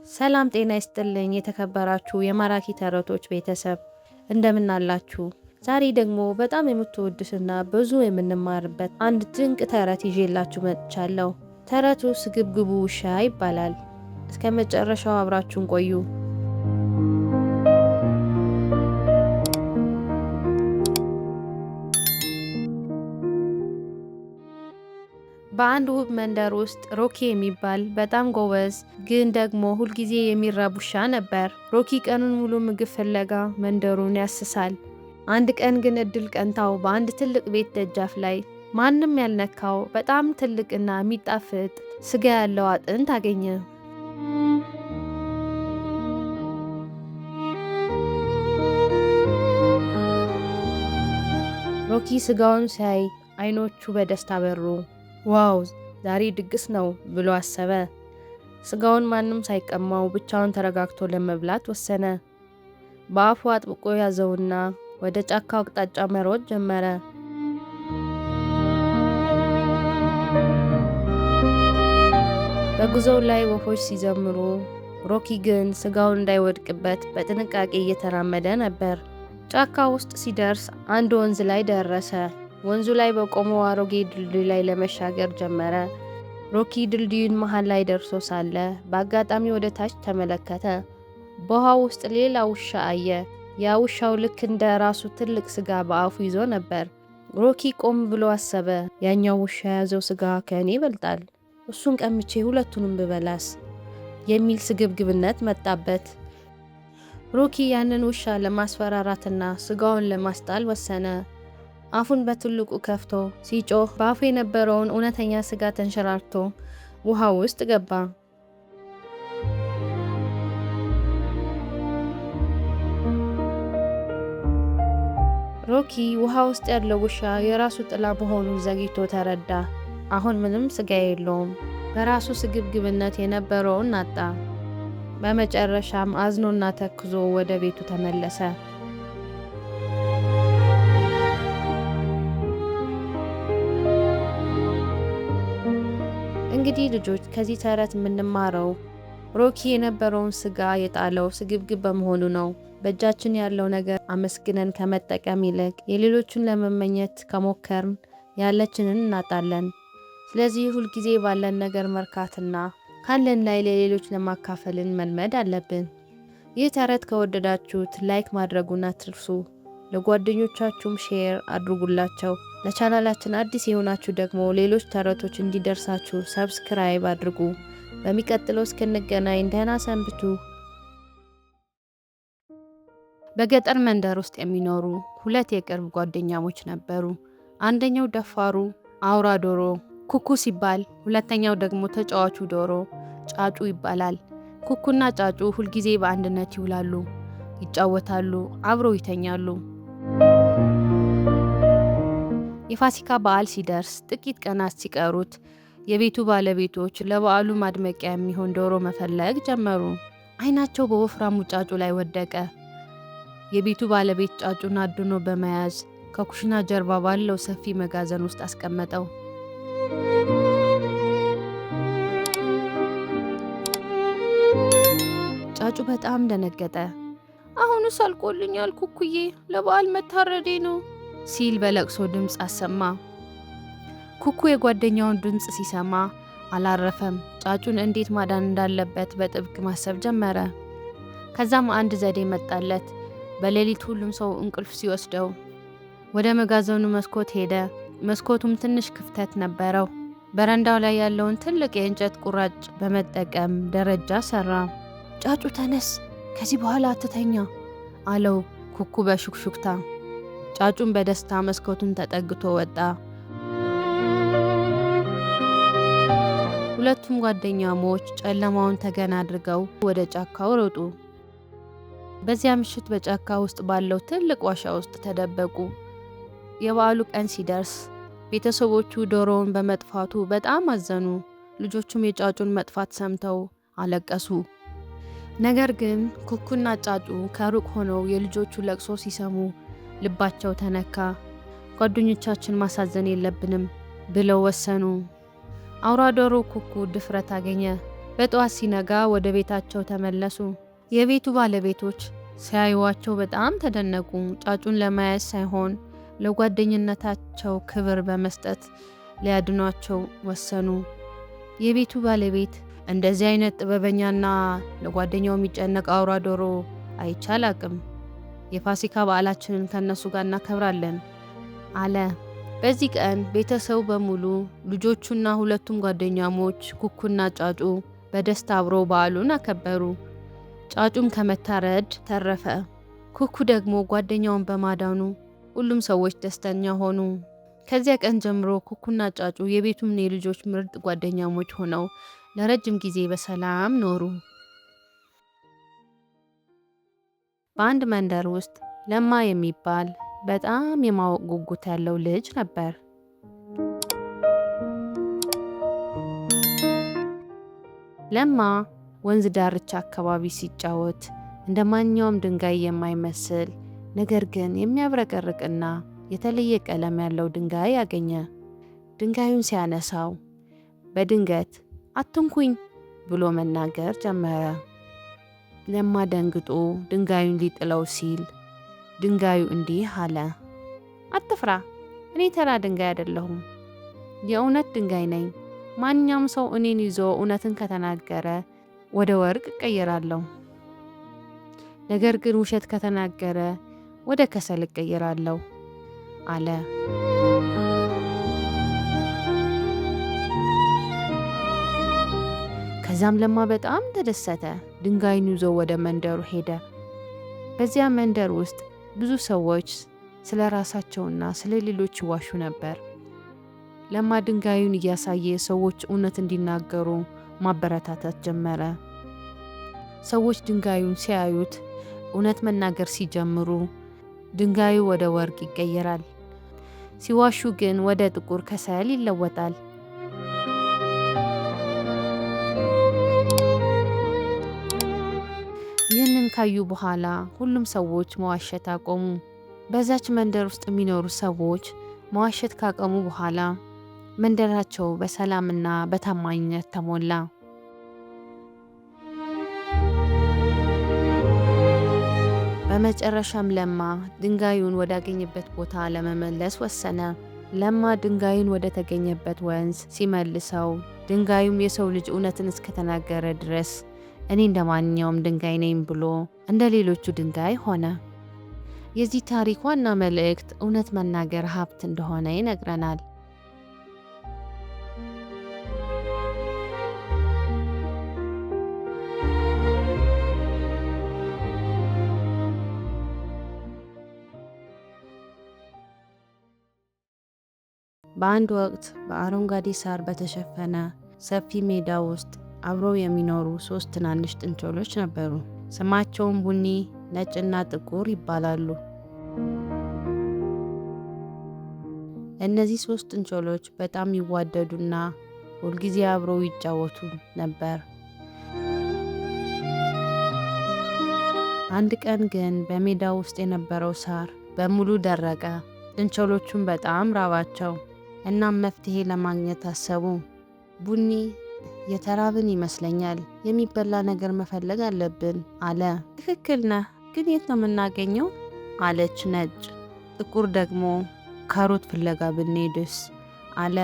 ሰላም ጤና ይስጥልኝ የተከበራችሁ የማራኪ ተረቶች ቤተሰብ እንደምን አላችሁ? ዛሬ ደግሞ በጣም የምትወዱትና ብዙ የምንማርበት አንድ ድንቅ ተረት ይዤላችሁ መጥቻለሁ። ተረቱ ስግብግቡ ውሻ ይባላል። እስከ መጨረሻው አብራችሁን ቆዩ። በአንድ ውብ መንደር ውስጥ ሮኪ የሚባል በጣም ጎበዝ ግን ደግሞ ሁልጊዜ የሚራብ ውሻ ነበር። ሮኪ ቀኑን ሙሉ ምግብ ፍለጋ መንደሩን ያስሳል። አንድ ቀን ግን እድል ቀንታው በአንድ ትልቅ ቤት ደጃፍ ላይ ማንም ያልነካው በጣም ትልቅና የሚጣፍጥ ስጋ ያለው አጥንት አገኘ። ሮኪ ስጋውን ሲያይ አይኖቹ በደስታ በሩ። ዋው ዛሬ ድግስ ነው ብሎ አሰበ። ስጋውን ማንም ሳይቀማው ብቻውን ተረጋግቶ ለመብላት ወሰነ። በአፉ አጥብቆ ያዘውና ወደ ጫካው አቅጣጫ መሮጥ ጀመረ። በጉዞው ላይ ወፎች ሲዘምሩ፣ ሮኪ ግን ስጋውን እንዳይወድቅበት በጥንቃቄ እየተራመደ ነበር። ጫካ ውስጥ ሲደርስ አንድ ወንዝ ላይ ደረሰ። ወንዙ ላይ በቆመው አሮጌ ድልድይ ላይ ለመሻገር ጀመረ። ሮኪ ድልድዩን መሃል ላይ ደርሶ ሳለ በአጋጣሚ ወደ ታች ተመለከተ። በውሃው ውስጥ ሌላ ውሻ አየ። ያ ውሻው ልክ እንደ ራሱ ትልቅ ስጋ በአፉ ይዞ ነበር። ሮኪ ቆም ብሎ አሰበ። ያኛው ውሻ የያዘው ስጋ ከእኔ ይበልጣል፣ እሱን ቀምቼ ሁለቱንም ብበላስ የሚል ስግብግብነት መጣበት። ሮኪ ያንን ውሻ ለማስፈራራትና ስጋውን ለማስጣል ወሰነ። አፉን በትልቁ ከፍቶ ሲጮህ በአፉ የነበረውን እውነተኛ ስጋ ተንሸራርቶ ውሃ ውስጥ ገባ። ሮኪ ውሃ ውስጥ ያለው ውሻ የራሱ ጥላ መሆኑን ዘግይቶ ተረዳ። አሁን ምንም ስጋ የለውም። በራሱ ስግብግብነት የነበረውን አጣ። በመጨረሻም አዝኖና ተክዞ ወደ ቤቱ ተመለሰ። እንግዲህ ልጆች ከዚህ ተረት የምንማረው ሮኪ የነበረውን ስጋ የጣለው ስግብግብ በመሆኑ ነው። በእጃችን ያለው ነገር አመስግነን ከመጠቀም ይልቅ የሌሎችን ለመመኘት ከሞከርን ያለችንን እናጣለን። ስለዚህ ሁልጊዜ ባለን ነገር መርካትና ካለን ላይ ለሌሎች ለማካፈልን መልመድ አለብን። ይህ ተረት ከወደዳችሁት ላይክ ማድረጉን አትርሱ። ለጓደኞቻችሁም ሼር አድርጉላቸው። ለቻናላችን አዲስ የሆናችሁ ደግሞ ሌሎች ተረቶች እንዲደርሳችሁ ሰብስክራይብ አድርጉ። በሚቀጥለው እስክንገናኝ ደህና ሰንብቱ። በገጠር መንደር ውስጥ የሚኖሩ ሁለት የቅርብ ጓደኛሞች ነበሩ። አንደኛው ደፋሩ አውራ ዶሮ ኩኩ ሲባል፣ ሁለተኛው ደግሞ ተጫዋቹ ዶሮ ጫጩ ይባላል። ኩኩና ጫጩ ሁልጊዜ በአንድነት ይውላሉ፣ ይጫወታሉ፣ አብረው ይተኛሉ። የፋሲካ በዓል ሲደርስ ጥቂት ቀናት ሲቀሩት የቤቱ ባለቤቶች ለበዓሉ ማድመቂያ የሚሆን ዶሮ መፈለግ ጀመሩ። አይናቸው በወፍራሙ ጫጩ ላይ ወደቀ። የቤቱ ባለቤት ጫጩን አድኖ በመያዝ ከኩሽና ጀርባ ባለው ሰፊ መጋዘን ውስጥ አስቀመጠው። ጫጩ በጣም ደነገጠ። አሁንስ አልቆልኛል ኩኩዬ፣ ለበዓል መታረዴ ነው ሲል በለቅሶ ድምፅ አሰማ። ኩኩ የጓደኛውን ድምፅ ሲሰማ አላረፈም። ጫጩን እንዴት ማዳን እንዳለበት በጥብቅ ማሰብ ጀመረ። ከዛም አንድ ዘዴ መጣለት። በሌሊት ሁሉም ሰው እንቅልፍ ሲወስደው ወደ መጋዘኑ መስኮት ሄደ። መስኮቱም ትንሽ ክፍተት ነበረው። በረንዳው ላይ ያለውን ትልቅ የእንጨት ቁራጭ በመጠቀም ደረጃ ሰራ። ጫጩ ተነስ፣ ከዚህ በኋላ አትተኛ አለው ኩኩ በሹክሹክታ። ጫጩን በደስታ መስኮቱን ተጠግቶ ወጣ። ሁለቱም ጓደኛሞች ጨለማውን ተገን አድርገው ወደ ጫካው ሮጡ። በዚያ ምሽት በጫካ ውስጥ ባለው ትልቅ ዋሻ ውስጥ ተደበቁ። የበዓሉ ቀን ሲደርስ ቤተሰቦቹ ዶሮውን በመጥፋቱ በጣም አዘኑ። ልጆቹም የጫጩን መጥፋት ሰምተው አለቀሱ። ነገር ግን ኩኩና ጫጩ ከሩቅ ሆነው የልጆቹ ለቅሶ ሲሰሙ ልባቸው ተነካ። ጓደኞቻችን ማሳዘን የለብንም ብለው ወሰኑ። አውራ ዶሮ ኩኩ ድፍረት አገኘ። በጠዋት ሲነጋ ወደ ቤታቸው ተመለሱ። የቤቱ ባለቤቶች ሲያዩዋቸው በጣም ተደነቁ። ጫጩን ለማየት ሳይሆን ለጓደኝነታቸው ክብር በመስጠት ሊያድኗቸው ወሰኑ። የቤቱ ባለቤት እንደዚህ አይነት ጥበበኛና ለጓደኛው የሚጨነቅ አውራ ዶሮ አይቼ አላቅም። የፋሲካ በዓላችንን ከነሱ ጋር እናከብራለን አለ። በዚህ ቀን ቤተሰቡ በሙሉ ልጆቹና ሁለቱም ጓደኛሞች ኩኩና ጫጩ በደስታ አብረው በዓሉን አከበሩ። ጫጩም ከመታረድ ተረፈ። ኩኩ ደግሞ ጓደኛውን በማዳኑ ሁሉም ሰዎች ደስተኛ ሆኑ። ከዚያ ቀን ጀምሮ ኩኩና ጫጩ የቤቱም የልጆች ምርጥ ጓደኛሞች ሆነው ለረጅም ጊዜ በሰላም ኖሩ። በአንድ መንደር ውስጥ ለማ የሚባል በጣም የማወቅ ጉጉት ያለው ልጅ ነበር። ለማ ወንዝ ዳርቻ አካባቢ ሲጫወት እንደ ማንኛውም ድንጋይ የማይመስል ነገር ግን የሚያብረቀርቅና የተለየ ቀለም ያለው ድንጋይ አገኘ። ድንጋዩን ሲያነሳው በድንገት አትንኩኝ ብሎ መናገር ጀመረ። ለማ ደንግጦ ድንጋዩን ሊጥለው ሲል ድንጋዩ እንዲህ አለ፣ አትፍራ፣ እኔ ተራ ድንጋይ አይደለሁም፣ የእውነት ድንጋይ ነኝ። ማንኛውም ሰው እኔን ይዞ እውነትን ከተናገረ ወደ ወርቅ እቀየራለሁ። ነገር ግን ውሸት ከተናገረ ወደ ከሰል እቀየራለሁ አለ። ከዛም ለማ በጣም ተደሰተ። ድንጋዩን ይዞ ወደ መንደሩ ሄደ። በዚያ መንደር ውስጥ ብዙ ሰዎች ስለ ራሳቸውና ስለ ሌሎች ይዋሹ ነበር። ለማ ድንጋዩን እያሳየ ሰዎች እውነት እንዲናገሩ ማበረታታት ጀመረ። ሰዎች ድንጋዩን ሲያዩት እውነት መናገር ሲጀምሩ ድንጋዩ ወደ ወርቅ ይቀየራል። ሲዋሹ ግን ወደ ጥቁር ከሰል ይለወጣል። ይህንን ካዩ በኋላ ሁሉም ሰዎች መዋሸት አቆሙ። በዛች መንደር ውስጥ የሚኖሩ ሰዎች መዋሸት ካቆሙ በኋላ መንደራቸው በሰላምና በታማኝነት ተሞላ። በመጨረሻም ለማ ድንጋዩን ወዳገኘበት ቦታ ለመመለስ ወሰነ። ለማ ድንጋዩን ወደ ተገኘበት ወንዝ ሲመልሰው ድንጋዩም የሰው ልጅ እውነትን እስከተናገረ ድረስ እኔ እንደ ማንኛውም ድንጋይ ነኝ ብሎ እንደ ሌሎቹ ድንጋይ ሆነ። የዚህ ታሪክ ዋና መልእክት እውነት መናገር ሀብት እንደሆነ ይነግረናል። በአንድ ወቅት በአረንጓዴ ሳር በተሸፈነ ሰፊ ሜዳ ውስጥ አብረው የሚኖሩ 3 ትናንሽ ጥንቸሎች ነበሩ። ስማቸውም ቡኒ፣ ነጭና ጥቁር ይባላሉ። እነዚህ 3 ጥንቸሎች በጣም ይዋደዱና ሁልጊዜ አብረው ይጫወቱ ነበር። አንድ ቀን ግን በሜዳ ውስጥ የነበረው ሳር በሙሉ ደረቀ። ጥንቸሎቹም በጣም ራባቸው። እናም መፍትሄ ለማግኘት አሰቡ። ቡኒ የተራብን ይመስለኛል፣ የሚበላ ነገር መፈለግ አለብን አለ። ትክክል ነህ፣ ግን የት ነው የምናገኘው? አለች ነጭ። ጥቁር ደግሞ ካሮት ፍለጋ ብንሄድስ? አለ።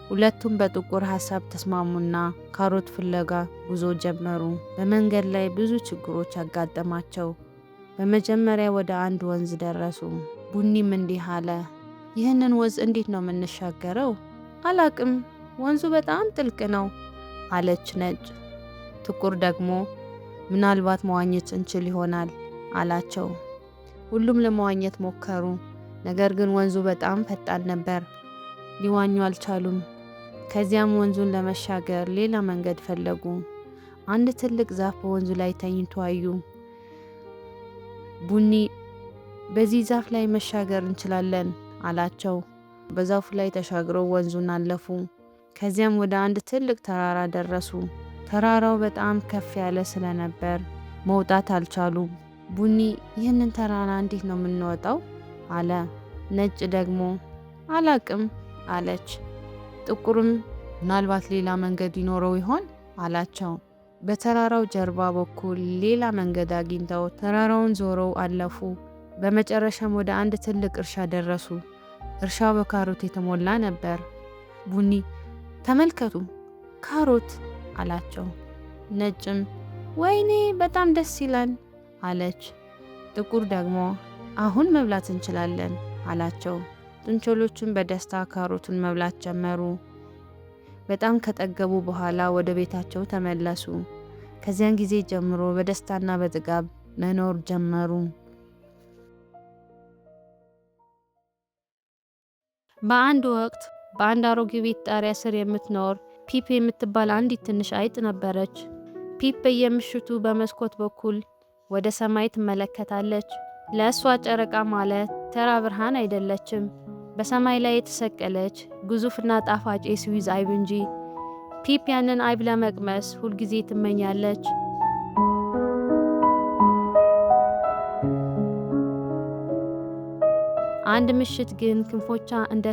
ሁለቱም በጥቁር ሀሳብ ተስማሙና ካሮት ፍለጋ ጉዞ ጀመሩ። በመንገድ ላይ ብዙ ችግሮች አጋጠማቸው። በመጀመሪያ ወደ አንድ ወንዝ ደረሱ። ቡኒም እንዲህ አለ፣ ይህንን ወንዝ እንዴት ነው የምንሻገረው? አላቅም፣ ወንዙ በጣም ጥልቅ ነው አለች ነጭ። ጥቁር ደግሞ ምናልባት መዋኘት እንችል ይሆናል አላቸው። ሁሉም ለመዋኘት ሞከሩ፣ ነገር ግን ወንዙ በጣም ፈጣን ነበር። ሊዋኙ አልቻሉም። ከዚያም ወንዙን ለመሻገር ሌላ መንገድ ፈለጉ። አንድ ትልቅ ዛፍ በወንዙ ላይ ተኝቶ አዩ። ቡኒ በዚህ ዛፍ ላይ መሻገር እንችላለን አላቸው። በዛፉ ላይ ተሻግረው ወንዙን አለፉ። ከዚያም ወደ አንድ ትልቅ ተራራ ደረሱ። ተራራው በጣም ከፍ ያለ ስለነበር መውጣት አልቻሉም። ቡኒ ይህንን ተራራ እንዴት ነው የምንወጣው? አለ። ነጭ ደግሞ አላቅም አለች። ጥቁርም ምናልባት ሌላ መንገድ ይኖረው ይሆን አላቸው። በተራራው ጀርባ በኩል ሌላ መንገድ አግኝተው ተራራውን ዞረው አለፉ። በመጨረሻም ወደ አንድ ትልቅ እርሻ ደረሱ። እርሻው በካሮት የተሞላ ነበር። ቡኒ ተመልከቱ፣ ካሮት አላቸው። ነጭም ወይኔ በጣም ደስ ይላል አለች። ጥቁር ደግሞ አሁን መብላት እንችላለን አላቸው። ጥንቸሎቹም በደስታ ካሮቱን መብላት ጀመሩ። በጣም ከጠገቡ በኋላ ወደ ቤታቸው ተመለሱ። ከዚያን ጊዜ ጀምሮ በደስታና በጥጋብ መኖር ጀመሩ። በአንድ ወቅት በአንድ አሮጌ ቤት ጣሪያ ስር የምትኖር ፒፕ የምትባል አንዲት ትንሽ አይጥ ነበረች። ፒፕ በየምሽቱ በመስኮት በኩል ወደ ሰማይ ትመለከታለች። ለእሷ ጨረቃ ማለት ተራ ብርሃን አይደለችም፣ በሰማይ ላይ የተሰቀለች ግዙፍና ጣፋጭ የስዊዝ አይብ እንጂ። ፒፕ ያንን አይብ ለመቅመስ ሁልጊዜ ትመኛለች። አንድ ምሽት ግን ክንፎቿ እንደ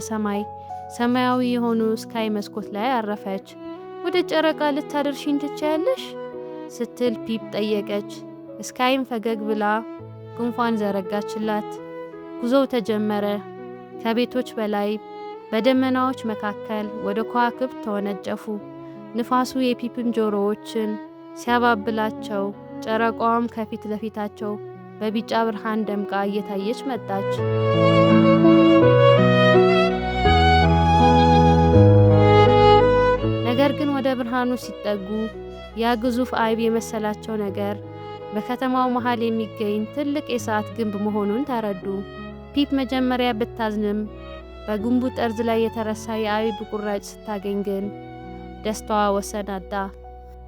ሰማያዊ የሆኑ ስካይ መስኮት ላይ አረፈች። ወደ ጨረቃ ልታደርሽኝ ትችያለሽ? ስትል ፒፕ ጠየቀች። ስካይም ፈገግ ብላ ክንፏን ዘረጋችላት። ጉዞው ተጀመረ። ከቤቶች በላይ በደመናዎች መካከል ወደ ከዋክብት ተወነጨፉ። ንፋሱ የፒፕን ጆሮዎችን ሲያባብላቸው፣ ጨረቃዋም ከፊት ለፊታቸው በቢጫ ብርሃን ደምቃ እየታየች መጣች። ነገር ግን ወደ ብርሃኑ ሲጠጉ ያ ግዙፍ አይብ የመሰላቸው ነገር በከተማው መሃል የሚገኝ ትልቅ የሰዓት ግንብ መሆኑን ተረዱ። ፒፕ መጀመሪያ ብታዝንም በግንቡ ጠርዝ ላይ የተረሳ የአይብ ቁራጭ ስታገኝ ግን ደስታዋ ወሰን አጣ።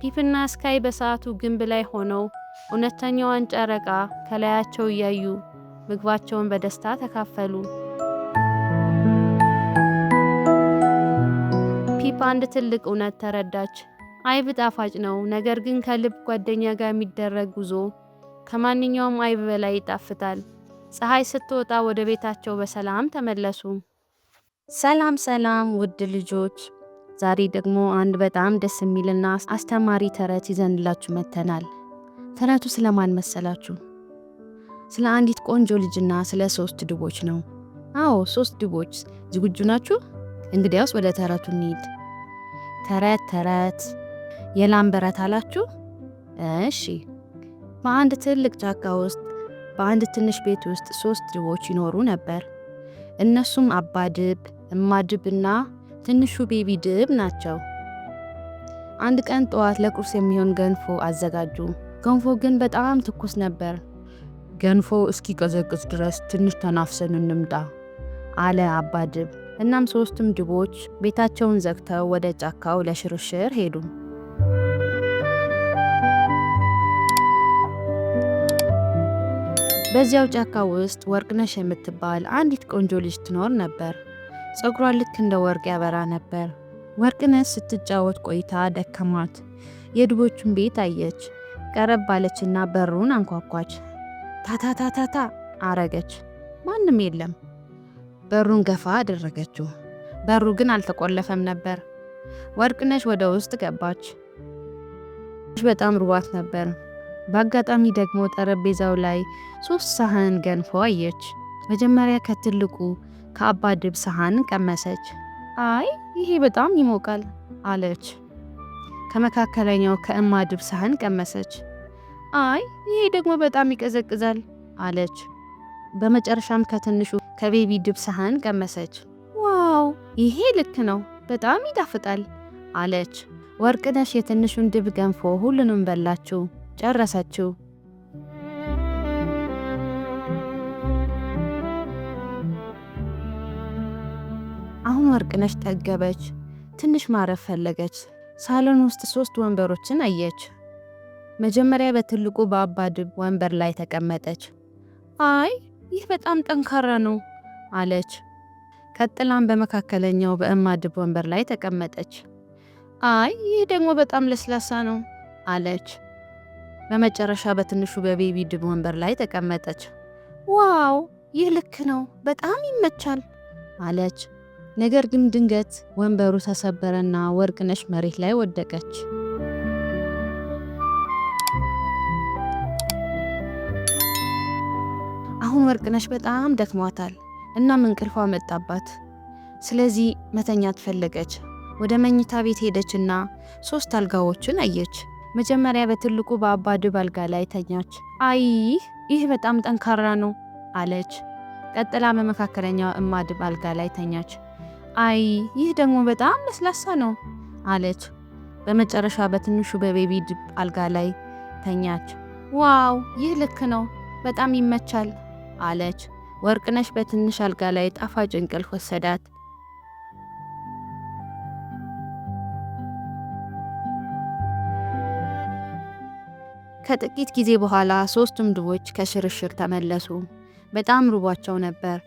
ፒፕና ስካይ በሰዓቱ ግንብ ላይ ሆነው እውነተኛዋን ጨረቃ ከላያቸው እያዩ ምግባቸውን በደስታ ተካፈሉ። ፒፕ አንድ ትልቅ እውነት ተረዳች። አይብ ጣፋጭ ነው፣ ነገር ግን ከልብ ጓደኛ ጋር የሚደረግ ጉዞ ከማንኛውም አይብ በላይ ይጣፍጣል። ፀሐይ ስትወጣ ወደ ቤታቸው በሰላም ተመለሱ። ሰላም ሰላም ውድ ልጆች፣ ዛሬ ደግሞ አንድ በጣም ደስ የሚልና አስተማሪ ተረት ይዘንላችሁ መጥተናል። ተረቱ ስለማን መሰላችሁ? ስለ አንዲት ቆንጆ ልጅና ስለ 3 ድቦች ነው። አዎ 3 ድቦች። ዝግጁ ናችሁ? እንግዲያውስ ወደ ተረቱ እንሂድ። ተረት የላም በረት አላችሁ? እሺ። በአንድ ትልቅ ጫካ ውስጥ በአንድ ትንሽ ቤት ውስጥ 3 ድቦች ይኖሩ ነበር። እነሱም አባ ድብ፣ እማ ድብና ትንሹ ቤቢ ድብ ናቸው። አንድ ቀን ጠዋት ለቁርስ የሚሆን ገንፎ አዘጋጁ። ገንፎ ግን በጣም ትኩስ ነበር። ገንፎ እስኪቀዘቅዝ ድረስ ትንሽ ተናፍሰን እንምጣ አለ አባ ድብ። እናም 3ቱም ድቦች ቤታቸውን ዘግተው ወደ ጫካው ለሽርሽር ሄዱ። በዚያው ጫካ ውስጥ ወርቅነሽ የምትባል አንዲት ቆንጆ ልጅ ትኖር ነበር። ፀጉሯ ልክ እንደ ወርቅ ያበራ ነበር። ወርቅነሽ ስትጫወት ቆይታ ደከማት። የድቦቹን ቤት አየች። ቀረብ ባለችና በሩን አንኳኳች። ታታታታታ አረገች። ማንም የለም። በሩን ገፋ አደረገችው። በሩ ግን አልተቆለፈም ነበር። ወርቅነሽ ወደ ውስጥ ገባች። በጣም ርቧት ነበር። በአጋጣሚ ደግሞ ጠረጴዛው ላይ 3 ሳህን ገንፎ አየች። መጀመሪያ ከትልቁ ከአባ ድብ ሳህን ቀመሰች። አይ ይሄ በጣም ይሞቃል አለች። ከመካከለኛው ከእማ ድብ ሳህን ቀመሰች። አይ ይሄ ደግሞ በጣም ይቀዘቅዛል አለች። በመጨረሻም ከትንሹ ከቤቢ ድብ ሳህን ቀመሰች። ዋው ይሄ ልክ ነው፣ በጣም ይጣፍጣል አለች። ወርቅነሽ የትንሹን ድብ ገንፎ ሁሉንም በላችው፣ ጨረሰችው። አሁን ወርቅነሽ ጠገበች። ትንሽ ማረፍ ፈለገች። ሳሎን ውስጥ 3 ወንበሮችን አየች። መጀመሪያ በትልቁ በአባ ድብ ወንበር ላይ ተቀመጠች። አይ ይህ በጣም ጠንካራ ነው አለች። ቀጥላም በመካከለኛው በእማ ድብ ወንበር ላይ ተቀመጠች። አይ ይህ ደግሞ በጣም ለስላሳ ነው አለች። በመጨረሻ በትንሹ በቤቢ ድብ ወንበር ላይ ተቀመጠች። ዋው ይህ ልክ ነው፣ በጣም ይመቻል አለች። ነገር ግን ድንገት ወንበሩ ተሰበረና ወርቅነሽ መሬት ላይ ወደቀች። አሁን ወርቅነሽ በጣም ደክሟታል። እናም እንቅልፏ መጣባት። ስለዚህ መተኛት ፈለገች። ወደ መኝታ ቤት ሄደችና 3 አልጋዎችን አየች። መጀመሪያ በትልቁ በአባድብ አልጋ ላይ ተኛች። አይ ይህ በጣም ጠንካራ ነው አለች። ቀጥላ በመካከለኛው እማድብ አልጋ ላይ ተኛች። አይ ይህ ደግሞ በጣም ለስላሳ ነው አለች። በመጨረሻ በትንሹ በቤቢ ድብ አልጋ ላይ ተኛች። ዋው ይህ ልክ ነው፣ በጣም ይመቻል አለች። ወርቅነሽ በትንሽ አልጋ ላይ ጣፋጭ እንቅልፍ ወሰዳት። ከጥቂት ጊዜ በኋላ 3ቱም ድቦች ከሽርሽር ተመለሱ። በጣም ርቧቸው ነበር።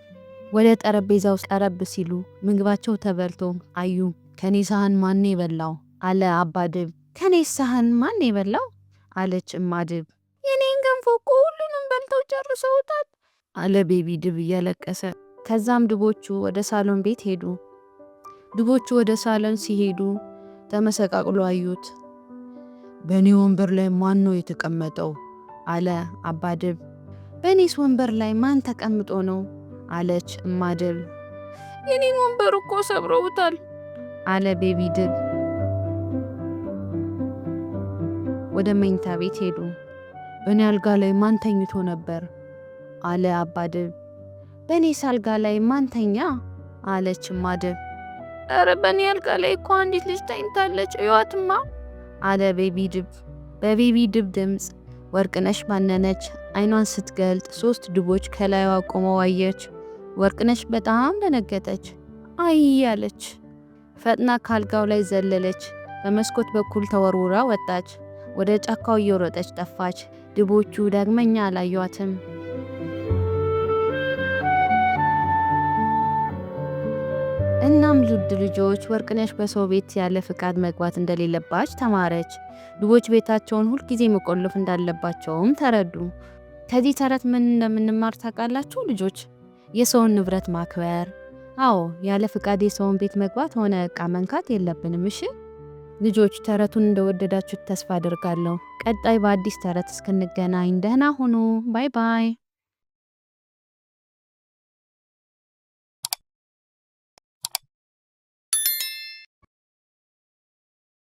ወደ ጠረጴዛው ቀረብ ሲሉ ምግባቸው ተበልቶ አዩ። ከኔ ሳህን ማን የበላው አለ አባድብ። ከኔ ሳህን ማን የበላው አለች እማድብ። የኔን ገንፎ እኮ ሁሉንም በልተው ጨርሰውታል አለ ቤቢ ድብ እያለቀሰ። ከዛም ድቦቹ ወደ ሳሎን ቤት ሄዱ። ድቦቹ ወደ ሳሎን ሲሄዱ ተመሰቃቅሎ አዩት። በእኔ ወንበር ላይ ማን ነው የተቀመጠው አለ አባድብ። በእኔስ ወንበር ላይ ማን ተቀምጦ ነው አለች እማድብ። የኔን ወንበር እኮ ሰብረውታል አለ ቤቢ ድብ። ወደ መኝታ ቤት ሄዱ። በእኔ አልጋ ላይ ማን ተኝቶ ነበር አለ አባድብ። በእኔስ አልጋ ላይ ማን ተኛ አለች እማድብ። ኧረ በእኔ አልጋ ላይ እኮ አንዲት ልጅ ተኝታለች እዩዋትማ አለ ቤቢ ድብ። በቤቢ ድብ ድምፅ ወርቅነሽ ባነነች። አይኗን ስትገልጥ 3 ድቦች ከላይዋ ቆመው አየች። ወርቅነሽ በጣም ደነገጠች። አይ አለች። ፈጥና ካልጋው ላይ ዘለለች። በመስኮት በኩል ተወርውራ ወጣች። ወደ ጫካው እየሮጠች ጠፋች። ድቦቹ ዳግመኛ አላዩአትም። እናም ልጆች ወርቅነሽ በሰው ቤት ያለ ፍቃድ መግባት እንደሌለባች ተማረች። ድቦች ቤታቸውን ሁልጊዜ መቆለፍ እንዳለባቸውም ተረዱ። ከዚህ ተረት ምን እንደምንማር ታውቃላችሁ ልጆች? የሰውን ንብረት ማክበር። አዎ ያለ ፍቃድ የሰውን ቤት መግባት ሆነ ዕቃ መንካት የለብንም። እሺ ልጆች ተረቱን እንደወደዳችሁት ተስፋ አድርጋለሁ። ቀጣይ በአዲስ ተረት እስክንገናኝ ደህና ሁኑ። ባይ ባይ።